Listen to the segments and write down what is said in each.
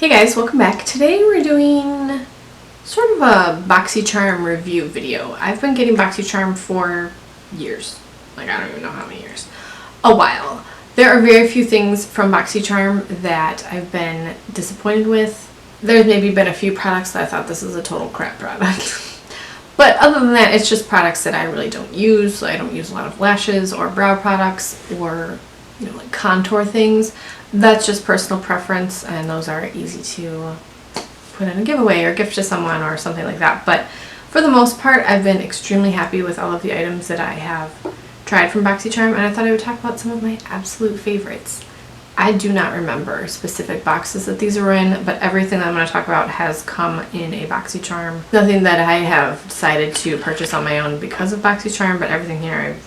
Hey guys, welcome back. Today we're doing sort of a BoxyCharm review video. I've been getting BoxyCharm for years. Like, I don't even know how many years. A while. There are very few things from BoxyCharm that I've been disappointed with. There's maybe been a few products that I thought this is a total crap product. But other than that, it's just products that I really don't use. I don't use a lot of lashes or brow products or, like contour things. That's just personal preference, and those are easy to put in a giveaway or gift to someone or something like that. But for the most part, I've been extremely happy with all of the items that I have tried from BoxyCharm, and I thought I would talk about some of my absolute favorites. I do not remember specific boxes that these are in, but everything that I'm going to talk about has come in a BoxyCharm. Nothing that I have decided to purchase on my own because of BoxyCharm, but everything here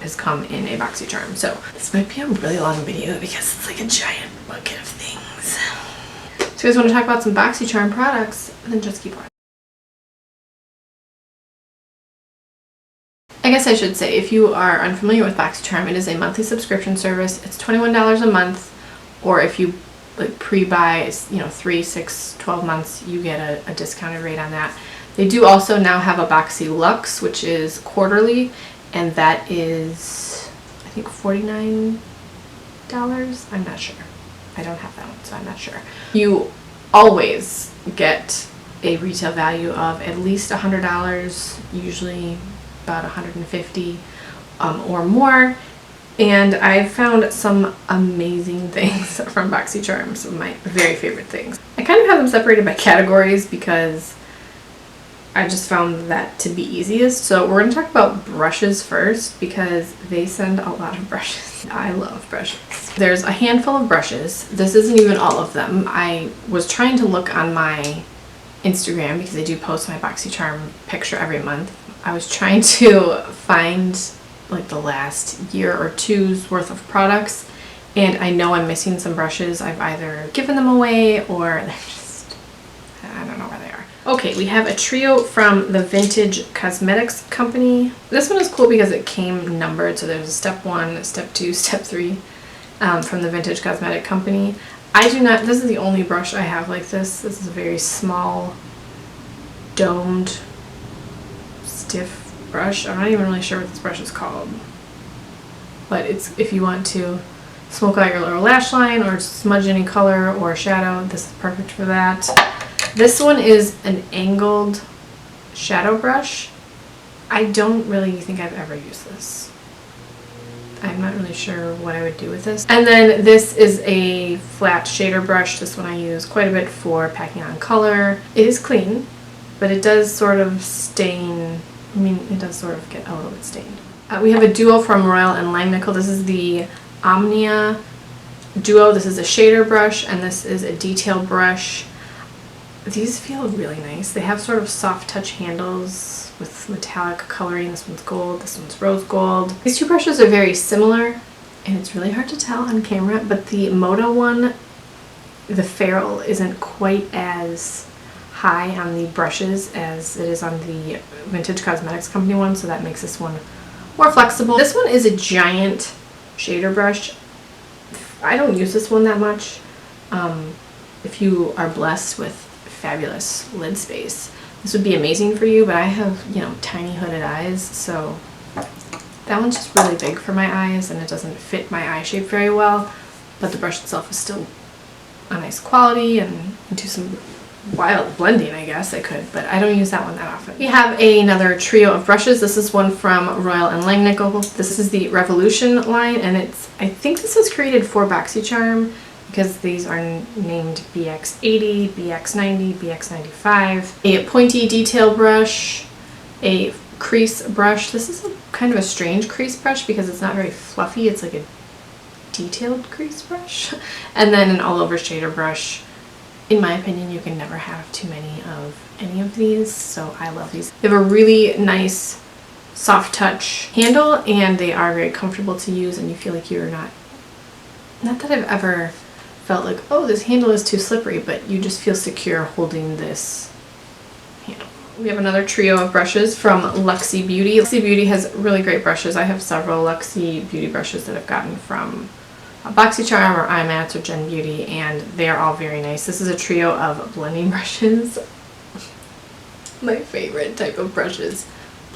has come in a BoxyCharm. So this might be a really long video because it's like a giant bucket of things. So you guys want to talk about some BoxyCharm products, then just keep watching. I guess I should say, if you are unfamiliar with BoxyCharm, it is a monthly subscription service. It's $21 a month, or if you like pre-buy, 3, 6, 12 months, you get a discounted rate on that. They do also now have a Boxy Luxe, which is quarterly, and that is, I think, $49. I'm not sure. I don't have that one, so I'm not sure. You always get a retail value of at least $100, usually about $150 or more. And I've found some amazing things from BoxyCharm, some of my very favorite things. I kind of have them separated by categories because I just found that to be easiest. So we're going to talk about brushes first because they send a lot of brushes. I love brushes. There's a handful of brushes. This isn't even all of them. I was trying to look on my Instagram because I do post my BoxyCharm picture every month. I was trying to find like the last year or two's worth of products, and I know I'm missing some brushes. I've either given them away or they're just, I don't know where they are. Okay, we have a trio from the Vintage Cosmetics company. This one is cool because it came numbered, so there's a step 1, step 2, step 3 from the Vintage Cosmetic company. This is the only brush I have like this. This is a very small, domed, stiff brush. I'm not even really sure what this brush is called, but it's if you want to smoke out your lower lash line or smudge any color or shadow, this is perfect for that. This one is an angled shadow brush. I don't really think I've ever used this. I'm not really sure what I would do with this. And then this is a flat shader brush. This one I use quite a bit for packing on color. It is clean, but it does sort of stain. It does sort of get a little bit stained. We have a duo from Royal and Nicol. This is the Omnia Duo. This is a shader brush, and this is a detail brush. These feel really nice. They have sort of soft touch handles with metallic coloring. This one's gold, this one's rose gold. These two brushes are very similar, and it's really hard to tell on camera, but the Moda one, the ferrule isn't quite as high on the brushes as it is on the Vintage Cosmetics company one, so that makes this one more flexible. This one is a giant shader brush. I don't use this one that much. If you are blessed with fabulous lid space, this would be amazing for you, but I have, tiny hooded eyes, so that one's just really big for my eyes and it doesn't fit my eye shape very well, but the brush itself is still a nice quality, and do some wild blending, I guess I could, but I don't use that one that often. We have another trio of brushes. This is one from Royal and Nicol. This is the Revolution line, and I think this was created for BoxyCharm because these are named BX80, BX90, BX95. A pointy detail brush, a crease brush. This is kind of a strange crease brush because it's not very fluffy. It's like a detailed crease brush. And then an all-over shader brush. In my opinion, you can never have too many of any of these, so I love these. They have a really nice soft touch handle, and they are very comfortable to use, and you feel like you're not that I've ever felt like, oh, this handle is too slippery, but you just feel secure holding this handle. We have another trio of brushes from Luxy Beauty. Luxy Beauty has really great brushes. I have several Luxy Beauty brushes that I've gotten from BoxyCharm or iMats or Gen Beauty, and they're all very nice. This is a trio of blending brushes. My favorite type of brushes,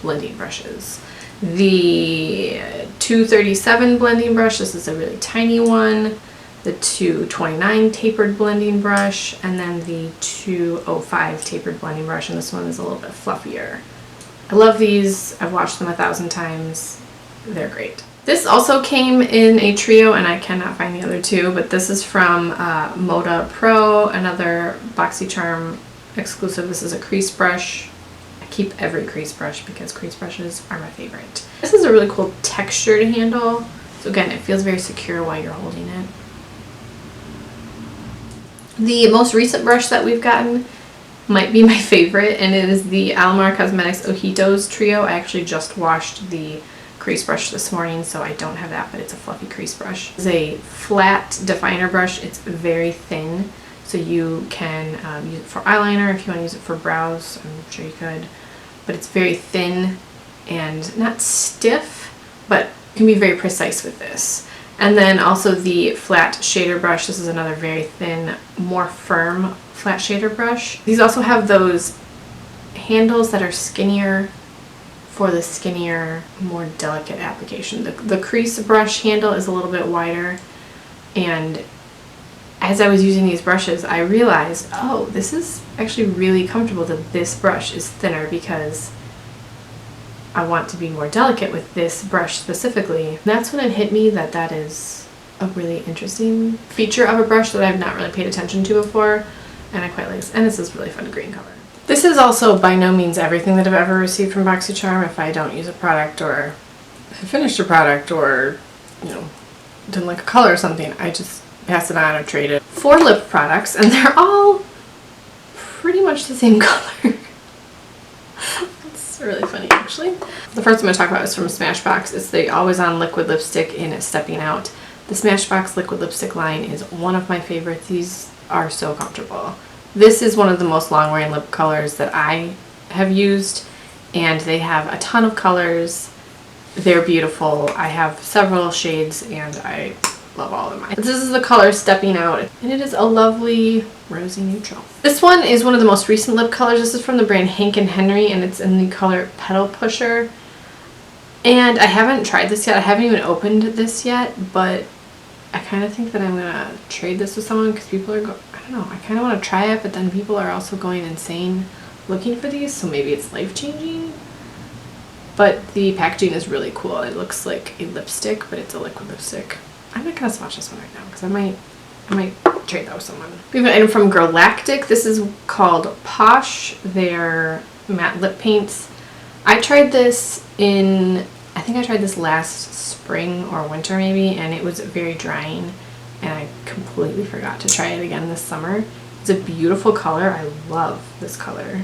blending brushes. The 237 blending brush, this is a really tiny one. The 229 tapered blending brush, and then the 205 tapered blending brush, and this one is a little bit fluffier. I love these. I've watched them 1,000 times. They're great. This also came in a trio, and I cannot find the other two, but this is from Moda Pro, another BoxyCharm exclusive. This is a crease brush. I keep every crease brush because crease brushes are my favorite. This is a really cool textured handle. So again, it feels very secure while you're holding it. The most recent brush that we've gotten might be my favorite, and it is the Alamar Cosmetics Ojitos Trio. I actually just washed the crease brush this morning, so I don't have that, but it's a fluffy crease brush. It's a flat definer brush. It's very thin, so you can use it for eyeliner if you want to use it for brows. I'm sure you could, but it's very thin and not stiff, but you can be very precise with this. And then also the flat shader brush. This is another very thin, more firm flat shader brush. These also have those handles that are skinnier for the skinnier, more delicate application. The crease brush handle is a little bit wider, and as I was using these brushes, I realized, oh, this is actually really comfortable that this brush is thinner because I want to be more delicate with this brush specifically. And that's when it hit me that that is a really interesting feature of a brush that I've not really paid attention to before, and I quite like this. And this is really fun green color. This is also by no means everything that I've ever received from BoxyCharm. If I don't use a product, or if I finished a product, or didn't like a color or something, I just pass it on or trade it. 4 lip products, and they're all pretty much the same color. It's really funny, actually. The first I'm going to talk about is from Smashbox. It's the Always On Liquid Lipstick in Stepping Out. The Smashbox liquid lipstick line is one of my favorites. These are so comfortable. This is one of the most long-wearing lip colors that I have used, and they have a ton of colors. They're beautiful. I have several shades, and I love all of mine. This is the color Stepping Out, and it is a lovely rosy neutral. This one is one of the most recent lip colors. This is from the brand Hank & Henry, and it's in the color Petal Pusher. And I haven't tried this yet. I haven't even opened this yet, but I kind of think that I'm gonna trade this with someone because people are I don't know, I kind of want to try it, but then people are also going insane looking for these, so maybe it's life-changing. But the packaging is really cool. It looks like a lipstick, but it's a liquid lipstick. I'm not gonna swatch this one right now because I might trade that with someone. We have an item from Galactic. This is called Posh. They're matte lip paints. I tried this I think I tried this last spring or winter maybe, and it was very drying, and I completely forgot to try it again this summer. It's a beautiful color. I love this color.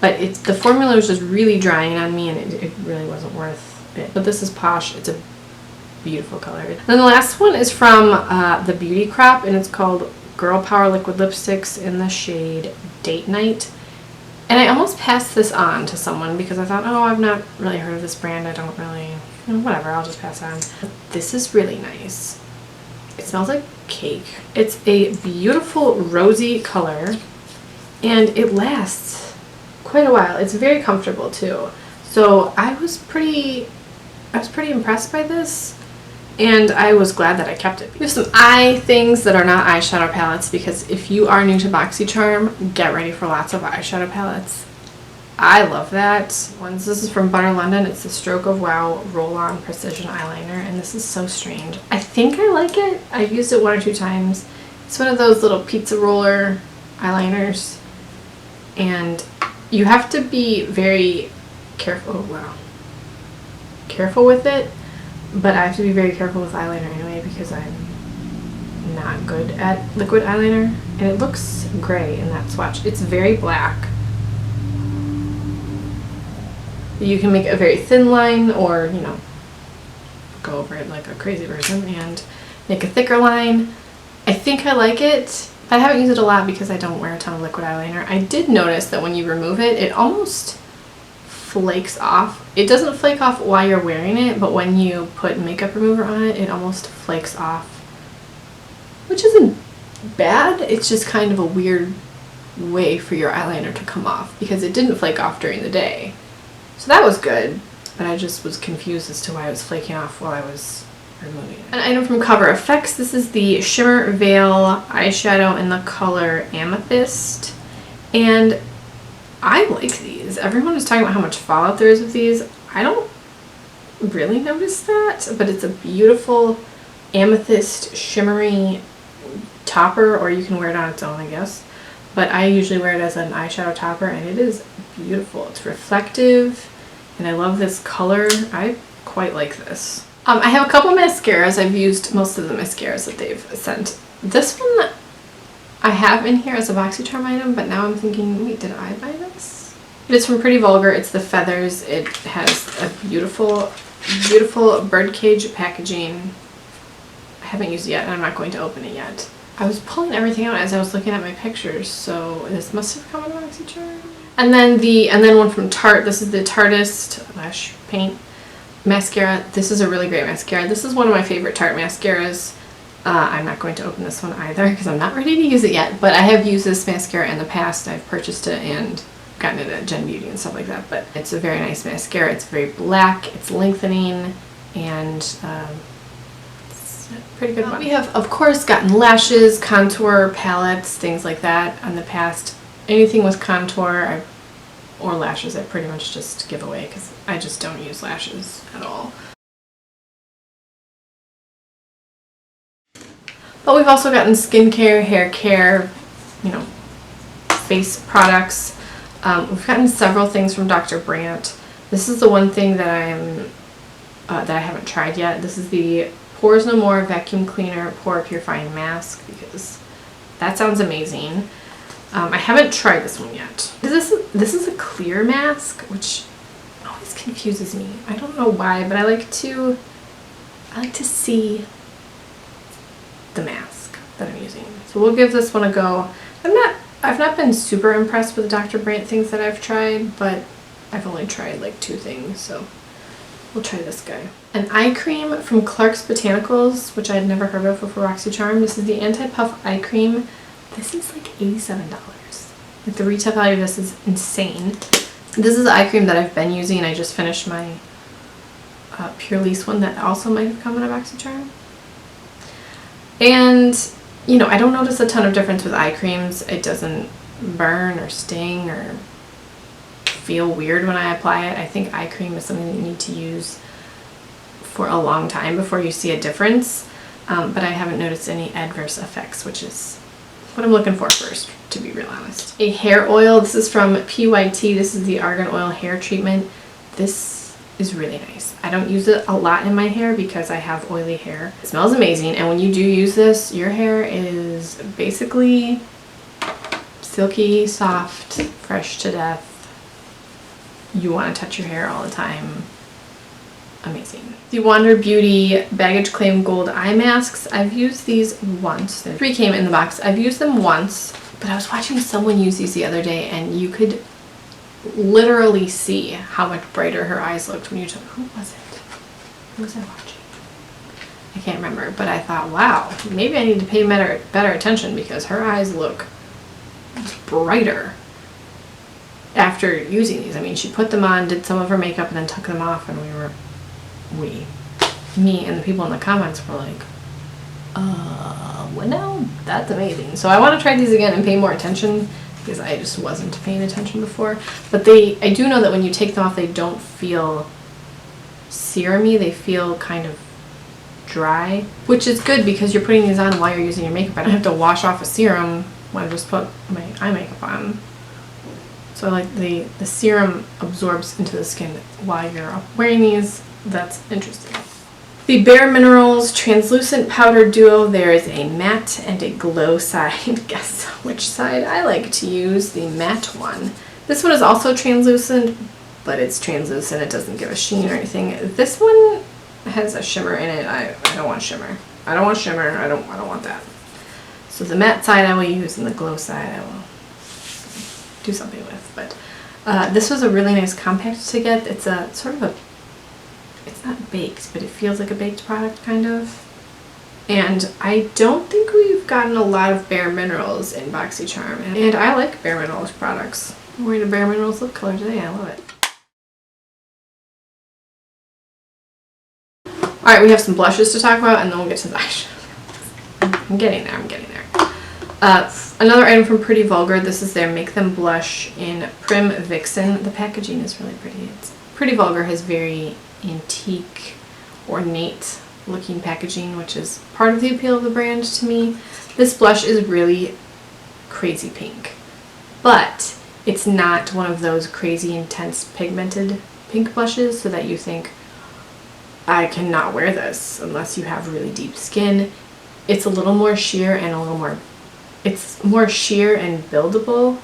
But the formula was just really drying on me, and it really wasn't worth it. But this is Posh. It's a beautiful color. And then the last one is from the Beauty Crop, and it's called Girl Power Liquid Lipsticks in the shade Date Night. And I almost passed this on to someone because I thought, oh, I've not really heard of this brand. I don't really, whatever, I'll just pass it on. This is really nice. It smells like cake. It's a beautiful rosy color, and it lasts quite a while. It's very comfortable too. So I was pretty impressed by this, and I was glad that I kept it. We have some eye things that are not eyeshadow palettes, because if you are new to BoxyCharm, get ready for lots of eyeshadow palettes. I love that. This is from Butter London. It's the Stroke of Wow Roll-On Precision Eyeliner, and this is so strange. I think I like it. I've used it 1 or 2 times. It's one of those little pizza roller eyeliners, and you have to be very careful. Oh, wow. Careful with it. But I have to be very careful with eyeliner anyway because I'm not good at liquid eyeliner. And it looks gray in that swatch. It's very black. You can make a very thin line, or, go over it like a crazy person and make a thicker line. I think I like it, but I haven't used it a lot because I don't wear a ton of liquid eyeliner. I did notice that when you remove it, it almost flakes off. It doesn't flake off while you're wearing it, but when you put makeup remover on it, it almost flakes off, which isn't bad. It's just kind of a weird way for your eyeliner to come off because it didn't flake off during the day. So that was good, but I just was confused as to why it was flaking off while I was removing it. An item from Cover FX. This is the Shimmer Veil eyeshadow in the color Amethyst, and I like these. Everyone is talking about how much fallout there is with these. I don't really notice that, but it's a beautiful amethyst shimmery topper, or you can wear it on its own, I guess. But I usually wear it as an eyeshadow topper, and it is beautiful. It's reflective, and I love this color. I quite like this. I have a couple mascaras. I've used most of the mascaras that they've sent. This one I have in here as a BoxyCharm item, but now I'm thinking, wait, did I buy this? It is from Pretty Vulgar. It's the Feathers. It has a beautiful, beautiful birdcage packaging. I haven't used it yet, and I'm not going to open it yet. I was pulling everything out as I was looking at my pictures, so this must have come in BoxyCharm. And then one from Tarte. This is the Tartist Lash Paint mascara. This is a really great mascara. This is one of my favorite Tarte mascaras. I'm not going to open this one either because I'm not ready to use it yet, but I have used this mascara in the past. I've purchased it and gotten it at Gen Beauty and stuff like that, but it's a very nice mascara. It's very black, it's lengthening, and it's a pretty good one. We have, of course, gotten lashes, contour palettes, things like that in the past. Anything with contour or lashes I pretty much just give away because I just don't use lashes at all. But we've also gotten skincare, hair care, you know, face products. We've gotten several things from Dr. Brandt. This is the one thing that I haven't tried yet. This is the Pores No More Vacuum Cleaner Pore Purifying Mask because that sounds amazing. I haven't tried this one yet. This is a clear mask, which always confuses me. I don't know why, but I like to see the mask that I'm using. So we'll give this one a go. I've not been super impressed with the Dr. Brandt things that I've tried, but I've only tried like 2 things, so we'll try this guy. An eye cream from Clark's Botanicals, which I had never heard of before BoxyCharm. This is the Anti-Puff Eye Cream. This is like $87. Like the retail value of this is insane. This is the eye cream that I've been using. I just finished my Pure Lease one that also might have come in a BoxyCharm. And, you know, I don't notice a ton of difference with eye creams. It doesn't burn or sting or feel weird when I apply it. I think eye cream is something that you need to use for a long time before you see a difference. But I haven't noticed any adverse effects, which is what I'm looking for first, to be real honest. A hair oil. This is from PYT. This is the Argan Oil Hair Treatment. This is really nice. I don't use it a lot in my hair because I have oily hair. It smells amazing, and when you do use this, your hair is basically silky, soft, fresh to death. You want to touch your hair all the time. Amazing. The Wander Beauty Baggage Claim Gold Eye Masks. I've used these once. 3 came in the box. I've used them once, but I was watching someone use these the other day, and you could literally see how much brighter her eyes looked when you took. Who was it? Who was I watching? I can't remember, but I thought, wow, maybe I need to pay better attention because her eyes look brighter after using these. I mean, she put them on, did some of her makeup, and then took them off, and me and the people in the comments were like, well, no, that's amazing. So I want to try these again and pay more attention because I just wasn't paying attention before. But I do know that when you take them off, they don't feel serumy. They feel kind of dry, which is good because you're putting these on while you're using your makeup. I don't have to wash off a serum when I just put my eye makeup on. So like the serum absorbs into the skin while you're wearing these. That's interesting. The Bare Minerals Translucent Powder Duo. There is a matte and a glow side. Guess which side I like to use, the matte one. This one is also translucent, but it's translucent. It doesn't give a sheen or anything. This one has a shimmer in it. I don't want shimmer. I don't want shimmer. I don't want that. So the matte side I will use, and the glow side I will do something with. But This was a really nice compact to get. It's a sort of a, it's not baked, but it feels like a baked product kind of. And I don't think we've gotten a lot of Bare Minerals in BoxyCharm, and I like Bare Minerals products. I'm wearing a Bare Minerals lip color today, I love it. Alright, we have some blushes to talk about, and then we'll get to the eyeshadow. I'm getting there, I'm getting there. Another item from Pretty Vulgar. This is their Make Them Blush in Prim Vixen. The packaging is really pretty. Pretty Vulgar has very antique, ornate looking packaging, which is part of the appeal of the brand to me. This blush is really crazy pink, but it's not one of those crazy intense pigmented pink blushes so that you think, I cannot wear this unless you have really deep skin. It's a little more sheer and a little more, it's more sheer and buildable,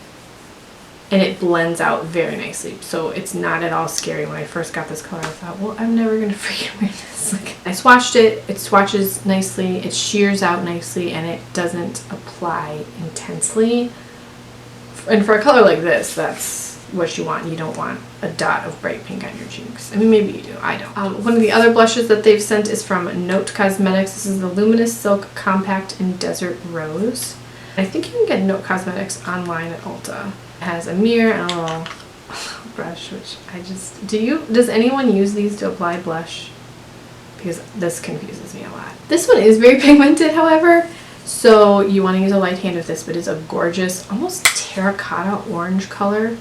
and it blends out very nicely. So it's not at all scary. When I first got this color, I thought, well, I'm never going to freaking wear this. Like, I swatched it. It swatches nicely. It shears out nicely, and it doesn't apply intensely. And for a color like this, that's what you want. You don't want a dot of bright pink on your cheeks. I mean, maybe you do. I don't. One of the other blushes that they've sent is from Note Cosmetics. This is the Luminous Silk Compact in Desert Rose. I think you can get Note Cosmetics online at Ulta. It has a mirror and a little brush, which I just... Does anyone use these to apply blush? Because this confuses me a lot. This one is very pigmented, however, so you want to use a light hand with this, but it's a gorgeous, almost terracotta orange color.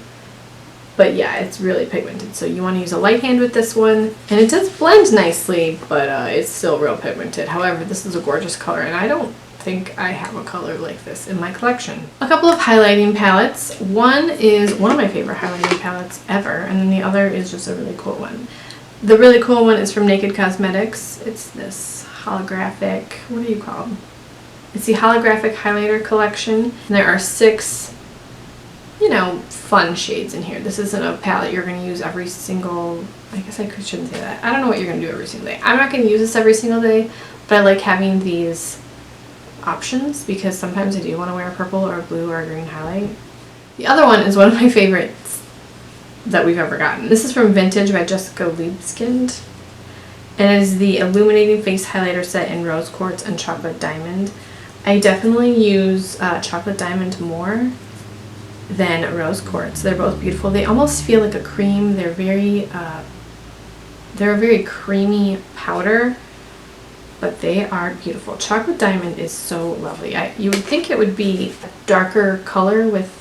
But yeah, it's really pigmented, so you want to use a light hand with this one. And it does blend nicely, but it's still real pigmented. However, this is a gorgeous color, and I don't think I have a color like this in my collection. A couple of highlighting palettes. One is one of my favorite highlighting palettes ever, and then the other is just a really cool one. The really cool one is from Naked Cosmetics. It's this holographic, what are you called? It's the holographic highlighter collection. And there are 6, you know, fun shades in here. This isn't a palette you're going to use every single, I guess I shouldn't say that. I don't know what you're going to do every single day. I'm not going to use this every single day, but I like having these options because sometimes I do want to wear a purple or a blue or a green highlight. The other one is one of my favorites that we've ever gotten. This is from Vintage by Jessica Liebskind, and it is the Illuminating Face Highlighter Set in Rose Quartz and Chocolate Diamond. I definitely use Chocolate Diamond more than Rose Quartz. They're both beautiful. They almost feel like a cream. They're a very creamy powder, but they are beautiful. Chocolate Diamond is so lovely. You would think it would be a darker color with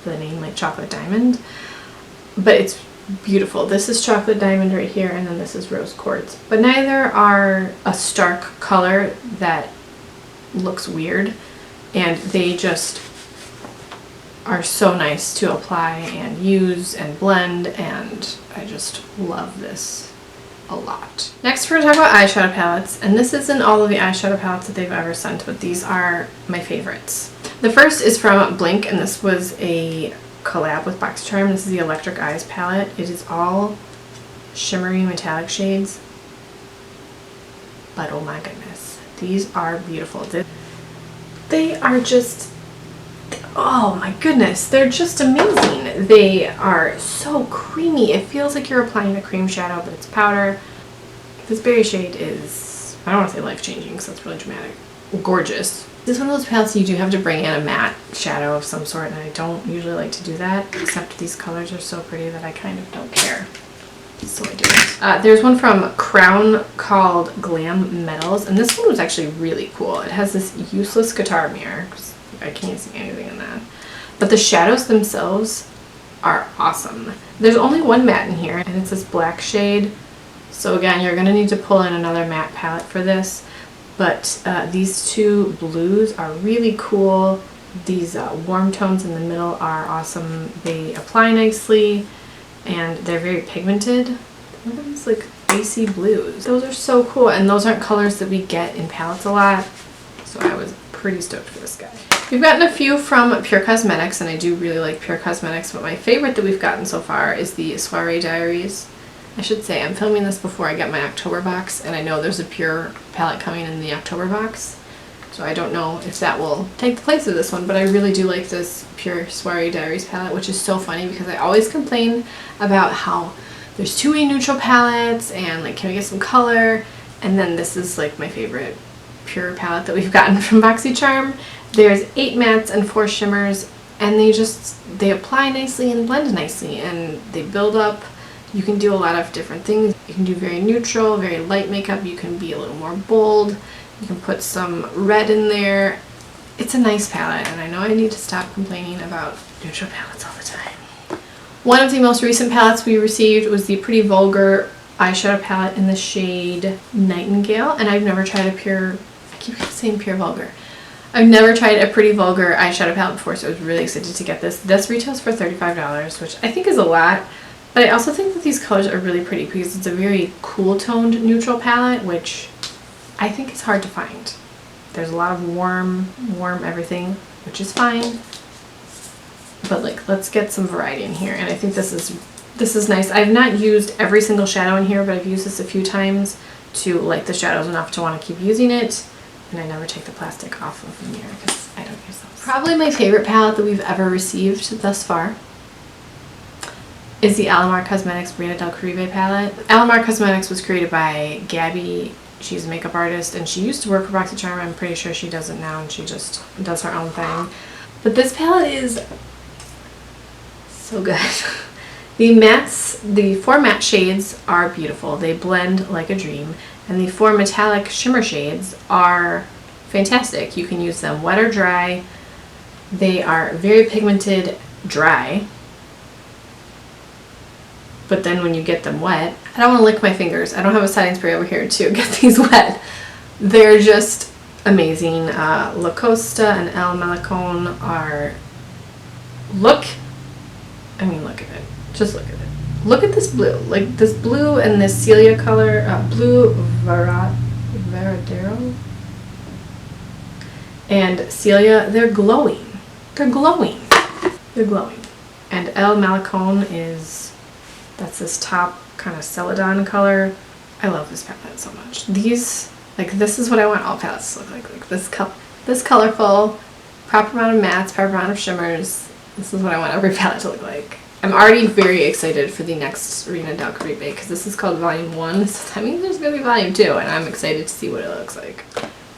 the name like Chocolate Diamond, but it's beautiful. This is Chocolate Diamond right here, and then this is Rose Quartz. But neither are a stark color that looks weird, and they just are so nice to apply and use and blend, and I just love this a lot. Next we're going to talk about eyeshadow palettes, and this isn't all of the eyeshadow palettes that they've ever sent, but these are my favorites. The first is from Blink, and this was a collab with BoxyCharm. This is the Electric Eyes palette. It is all shimmery metallic shades, but oh my goodness, these are beautiful. They are just, oh my goodness, they're just amazing. They are so creamy. It feels like you're applying a cream shadow, but it's powder. This berry shade is, I don't want to say life-changing because that's really dramatic. Gorgeous. This is one of those palettes you do have to bring in a matte shadow of some sort, and I don't usually like to do that, except these colors are so pretty that I kind of don't care. So I do it. There's one from Crown called Glam Metals, and this one was actually really cool. It has this useless guitar mirror, because I can't see anything in that. But the shadows themselves are awesome. There's only one matte in here, and it's this black shade. So again, you're going to need to pull in another matte palette for this. But these two blues are really cool. These warm tones in the middle are awesome. They apply nicely, and they're very pigmented. Look at these like icy blues. Those are so cool, and those aren't colors that we get in palettes a lot. So I was pretty stoked for this guy. We've gotten a few from Pure Cosmetics, and I do really like Pure Cosmetics, but my favorite that we've gotten so far is the Soiree Diaries. I should say, I'm filming this before I get my October box, and I know there's a Pure palette coming in the October box. So I don't know if that will take the place of this one, but I really do like this Pure Soiree Diaries palette, which is so funny because I always complain about how there's too many neutral palettes and like, can we get some color? And then this is like my favorite Pure palette that we've gotten from BoxyCharm. There's 8 mattes and 4 shimmers, and they apply nicely and blend nicely, and they build up. You can do a lot of different things. You can do very neutral, very light makeup. You can be a little more bold. You can put some red in there. It's a nice palette, and I know I need to stop complaining about neutral palettes all the time. One of the most recent palettes we received was the Pretty Vulgar eyeshadow palette in the shade Nightingale, and I've never tried I keep saying Pure Vulgar. I've never tried a Pretty Vulgar eyeshadow palette before, so I was really excited to get this. This retails for $35, which I think is a lot, but I also think that these colors are really pretty because it's a very cool toned neutral palette, which I think is hard to find. There's a lot of warm everything, which is fine. But like, let's get some variety in here, and I think this is nice. I've not used every single shadow in here, but I've used this a few times to like the shadows enough to want to keep using it, and I never take the plastic off of the mirror because I don't use those. Probably my favorite palette that we've ever received thus far is the Alamar Cosmetics Brina Del Caribe palette. Alamar Cosmetics was created by Gabby. She's a makeup artist, and she used to work for BoxyCharm. I'm pretty sure she doesn't now, and she just does her own thing. But this palette is so good. The mattes, the 4 matte shades are beautiful. They blend like a dream. And the 4 metallic shimmer shades are fantastic. You can use them wet or dry. They are very pigmented dry. But then when you get them wet, I don't want to lick my fingers. I don't have a setting spray over here to get these wet. They're just amazing. La Costa and El Malecon are, look at it. Just look at it. Look at this blue. Like this blue and this Celia color, blue Varadero and Celia, they're glowing. They're glowing. They're glowing. And El Malecon that's this top kind of celadon color. I love this palette so much. These, like, this is what I want all palettes to look like. Like this colorful, proper amount of mattes, proper amount of shimmers. This is what I want every palette to look like. I'm already very excited for the next Brina Del Caribe because this is called Volume 1. So that means there's going to be Volume 2, and I'm excited to see what it looks like.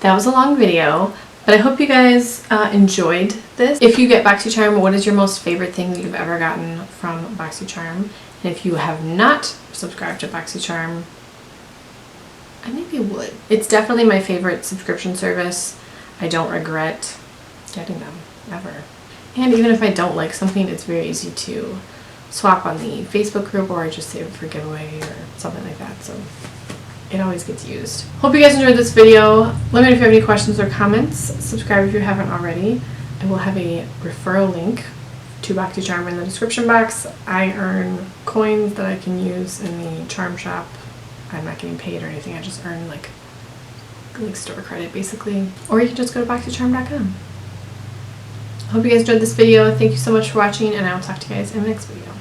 That was a long video, but I hope you guys enjoyed this. If you get BoxyCharm, what is your most favorite thing that you've ever gotten from BoxyCharm? And if you have not subscribed to BoxyCharm, I maybe would. It's definitely my favorite subscription service. I don't regret getting them, ever. And even if I don't like something, it's very easy to swap on the Facebook group, or I just save it for giveaway or something like that. So it always gets used. Hope you guys enjoyed this video. Let me know if you have any questions or comments. Subscribe if you haven't already. I will have a referral link to BoxyCharm in the description box. I earn coins that I can use in the charm shop. I'm not getting paid or anything. I just earn like store credit basically. Or you can just go to BoxyCharm.com. Hope you guys enjoyed this video. Thank you so much for watching, and I will talk to you guys in the next video.